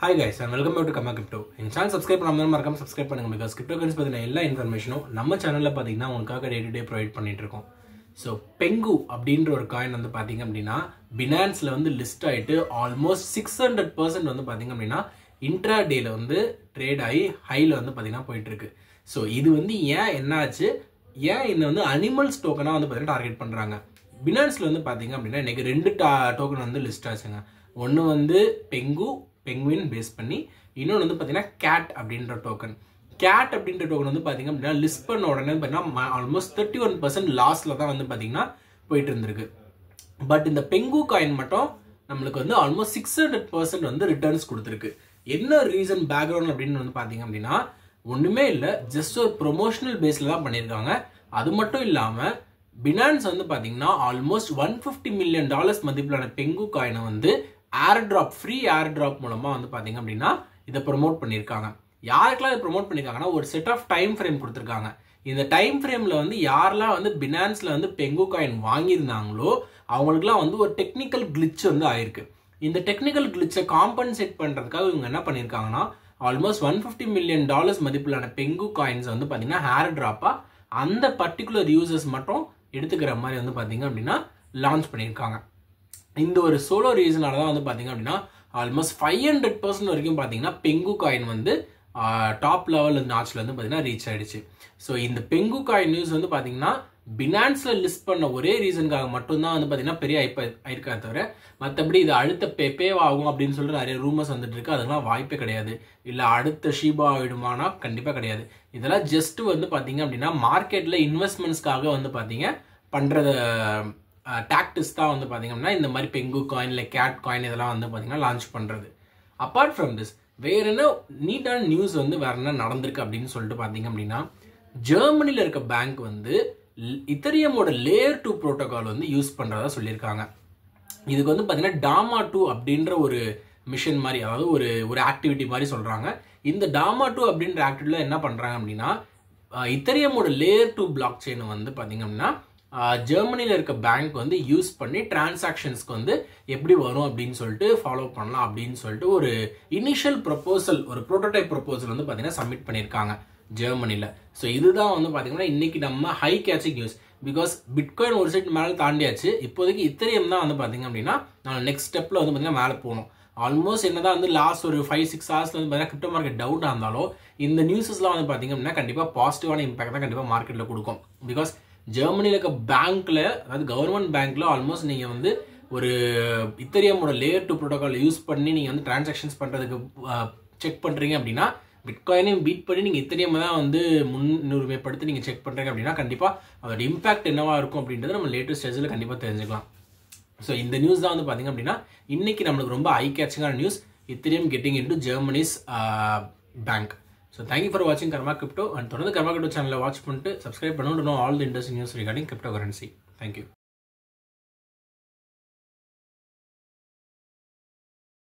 Hi guys and welcome back to Karma Crypto. In channel subscribe பண்ணாம மறக்காம subscribe பண்ணுங்க because cryptocurrency பத்தின எல்லா இன்ஃபர்மேஷனும் நம்ம சேனல்ல பாத்தீங்கன்னா உங்களுக்காக டே டு டே ப்ரொவைட் பண்ணிட்டு இருக்கோம். So Pengu அப்படிங்கற ஒரு காயின் வந்து பாத்தீங்க அப்படினா Binanceல வந்து லிஸ்ட் ஆயிட்டு almost 600% வந்து பாத்தீங்க அப்படினா இன்ட்ராடேல வந்து ட்ரேட் ஆகி ஹைல வந்து பாத்தீங்கன்னா போயிட்டு இருக்கு. So இது வந்து ஏன் என்னாச்சு? ஏன் இந்த வந்து அனிமல்ஸ் டோக்கனா வந்து பாத்தீங்கன்னா டார்கெட் பண்றாங்க? Binanceல வந்து பாத்தீங்க அப்படினா இன்னைக்கு ரெண்டு டோக்கன் வந்து லிஸ்ட் ஆச்சுங்க. ஒன்னு வந்து Penguin பேஸ் பண்ணி இன்னொன்று வந்து பார்த்தீங்கன்னா கேட் அப்படின்ற டோக்கன். கேட் அப்படின்ற டோக்கன் வந்து பார்த்தீங்க அப்படின்னா லிஸ்ட் பண்ண உடனே பார்த்தீங்கன்னா ஆல்மோஸ்ட் 31% லாஸில் தான் வந்து பார்த்தீங்கன்னா போயிட்டு இருந்திருக்கு. பட் இந்த பெங்கு காயின் மட்டும் நம்மளுக்கு வந்து ஆல்மோஸ்ட் 600% வந்து ரிட்டர்ன்ஸ் கொடுத்துருக்கு. என்ன ரீசன் பேக்ரவுண்ட் அப்படின்னு வந்து பார்த்தீங்க அப்படின்னா ஒன்றுமே இல்லை, ஜஸ்ட் ஒரு ப்ரொமோஷனல் பேஸில் தான் பண்ணியிருக்காங்க. அது மட்டும் இல்லாமல் Binance வந்து பார்த்தீங்கன்னா ஆல்மோஸ்ட் $150 மில்லியன் மதிப்பிலான பெங்கு காயினை வந்து ஃப்ரீ ஏர் டிராப் மூலமா வந்து பாத்தீங்க அப்படின்னா இதை ப்ரொமோட் பண்ணியிருக்காங்க. யாருக்கெல்லாம் இதை ப்ரொமோட் பண்ணியிருக்காங்கன்னா ஒரு செட் ஆஃப் டைம் ஃப்ரேம் கொடுத்துருக்காங்க. இந்த டைம் ஃப்ரேம்ல வந்து யாரெல்லாம் வந்து Binanceல வந்து பெங்கு காயின் வாங்கியிருந்தாங்களோ அவங்களுக்குலாம் வந்து ஒரு டெக்னிக்கல் கிளிச் வந்து ஆயிருக்கு. இந்த டெக்னிக்கல் கிளிச்சை காம்பன்சேட் பண்றதுக்காக இவங்க என்ன பண்ணியிருக்காங்கன்னா ஆல்மோஸ்ட் $150 மில்லியன் மதிப்பிலான பெங்கு காயின்ஸ் வந்து பாத்தீங்கன்னா ஏர் டிராப்பா அந்த பர்டிகுலர் யூசர்ஸ் மட்டும் எடுத்துக்கிற மாதிரி வந்து பாத்தீங்க அப்படின்னா லான்ச் பண்ணியிருக்காங்க. இந்த ஒரு சோலோ ரீசனால தான் வந்து பார்த்தீங்க அப்படின்னா ஆல்மோஸ்ட் 500% வரைக்கும் பார்த்தீங்கன்னா பெங்கு காயின் வந்து டாப் லெவல் நாட்ச்ல வந்து பார்த்தீங்கன்னா ரீச் ஆயிடுச்சு. ஸோ இந்த பெங்கு காயின் நியூஸ் வந்து பார்த்தீங்கன்னா Binanceல லிஸ்ட் பண்ண ஒரே ரீசனுக்காக மட்டும்தான் வந்து பார்த்தீங்கன்னா பெரிய ஆயிருக்கா தவிர மற்றபடி இது அடுத்த பே ஆகும் அப்படின்னு சொல்லிட்டு நிறைய ரூமர்ஸ் வந்துட்டு இருக்கு. அதெல்லாம் வாய்ப்பே கிடையாது. இல்லை அடுத்த ஷீபா ஆயிடுமானா கண்டிப்பாக கிடையாது. இதெல்லாம் ஜஸ்ட் வந்து பார்த்தீங்க அப்படின்னா மார்க்கெட்டில் இன்வெஸ்ட்மெண்ட்ஸ்க்காக வந்து பார்த்தீங்க பண்ணுறத டாக்டிஸ் தான் வந்து பார்த்தீங்க அப்படின்னா இந்த மாதிரி பெங்கு காயின் இல்லை கேட் காயின் இதெல்லாம் வந்து பார்த்தீங்கன்னா லான்ச் பண்ணுறது. அப்பார்ட் ஃப்ரம் திஸ் வேற என்ன நீட்டான நியூஸ் வந்து வேற என்ன நடந்திருக்கு அப்படின்னு சொல்லிட்டு பார்த்தீங்க அப்படின்னா ஜெர்மனியில் இருக்க பேங்க் வந்து இத்தரியமோட லேயர் 2 ப்ரோட்டோகால் வந்து யூஸ் பண்ணுறதா சொல்லியிருக்காங்க. இதுக்கு வந்து பார்த்தீங்கன்னா டாமா 2 அப்படின்ற ஒரு மிஷன் மாதிரி, அதாவது ஒரு ஆக்டிவிட்டி மாதிரி சொல்கிறாங்க. இந்த டாமா 2 அப்படின்ற ஆக்டிவிட்டியில் என்ன பண்ணுறாங்க அப்படின்னா இத்தரியமோட லேயர் 2 பிளாக் செயினை வந்து பார்த்தீங்க அப்படின்னா ஜெர்மனியில் இருக்க பேங்க் வந்து யூஸ் பண்ணி டிரான்சாக்ஷன்ஸ்க்கு வந்து எப்படி வரும் அப்படின்னு சொல்லிட்டு ஃபாலோ பண்ணலாம் அப்படின்னு சொல்லிட்டு ஒரு இனிஷியல் ப்ரொபோசல், ஒரு ப்ரோட்டோடைப் ப்ரொபோசல் வந்து பார்த்தீங்கன்னா சப்மிட் பண்ணியிருக்காங்க ஜெர்மனியில். ஸோ இதுதான் வந்து பார்த்தீங்கன்னா இன்னைக்கு நம்ம high catching news. Because bitcoin ஒரு சைட் மேலே தாண்டியாச்சு. இப்போதைக்கு இத்தரியம் தான் வந்து பார்த்தீங்க அப்படின்னா நான் நெக்ஸ்ட் ஸ்டெப்பில் வந்து பார்த்தீங்கன்னா மேலே போகணும். ஆல்மோஸ்ட் என்னதான் வந்து லாஸ்ட் ஒரு 5-6 ஹவர்ஸ்ல வந்து பார்த்தீங்கன்னா கிரிப்டோ மார்க்கெட் டவுட் இருந்தாலும் இந்த நியூஸஸ்லாம் வந்து பார்த்தீங்க அப்படின்னா கண்டிப்பாக பாசிட்டிவான இம்பாக்ட் தான் கண்டிப்பாக மார்க்கெட்டில் கொடுக்கும். பிகாஸ் ஜெர்மனியில் இருக்க பேங்க்ல, அதாவது கவர்மெண்ட் பேங்க்ல ஆல்மோஸ்ட் நீங்க வந்து ஒரு இத்தரியமோட லேயர் 2 ப்ரோட்டோகால் யூஸ் பண்ணி நீங்க வந்து டிரான்சாக்ஷன்ஸ் பண்றதுக்கு செக் பண்றீங்க அப்படின்னா பிட்காயினையும் பீட் பண்ணி நீங்க இத்தரியம் தான் வந்து முன்னுரிமைப்படுத்தி நீங்க செக் பண்றீங்க அப்படின்னா கண்டிப்பா அதோட இம்பாக்ட் என்னவா இருக்கும் அப்படின்றது நம்ம லேட்டஸ்ட் ஸ்டேஜ்ல கண்டிப்பா தெரிஞ்சுக்கலாம். ஸோ இந்த நியூஸ் தான் வந்து பாத்தீங்க அப்படின்னா இன்னைக்கு நம்மளுக்கு ரொம்ப ஐ கேட்சிங்கான news, Ethereum getting into Germany's bank. So thank you for watching Karma Crypto and தொடர்ந்து Karma Crypto channel watch பண்ணிட்டு subscribe பண்ணணும் to know all the interesting news regarding cryptocurrency. Thank you.